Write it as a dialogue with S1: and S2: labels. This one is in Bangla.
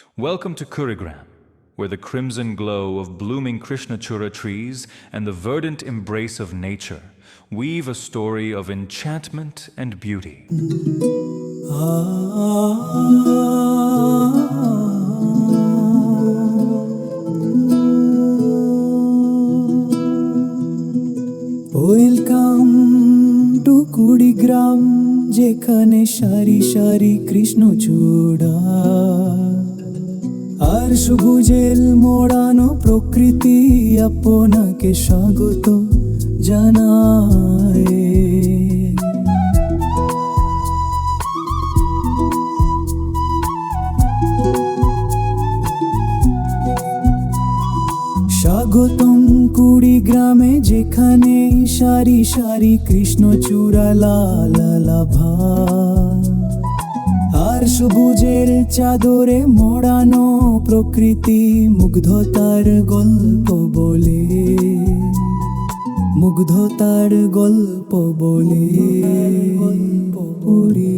S1: Welcome to Kurigram, where the crimson glow of blooming Krishnachura trees and the verdant embrace of nature weave a story of enchantment and beauty.
S2: Welcome to Kurigram, যেখানে সারি সারি কৃষ্ণচূড়া আর সবুজের মোড়ানো প্রকৃতি আপনাকে স্বাগত জানায়। স্বাগতম কুড়িগ্রামে, যেখানে সারি সারি কৃষ্ণচূড়া লালালাভা আর সবুজের চাদরে মোড়ানো প্রকৃতি মুগ্ধতার গল্প বলে, মুগ্ধতার গল্প বলে, গল্প পড়ি।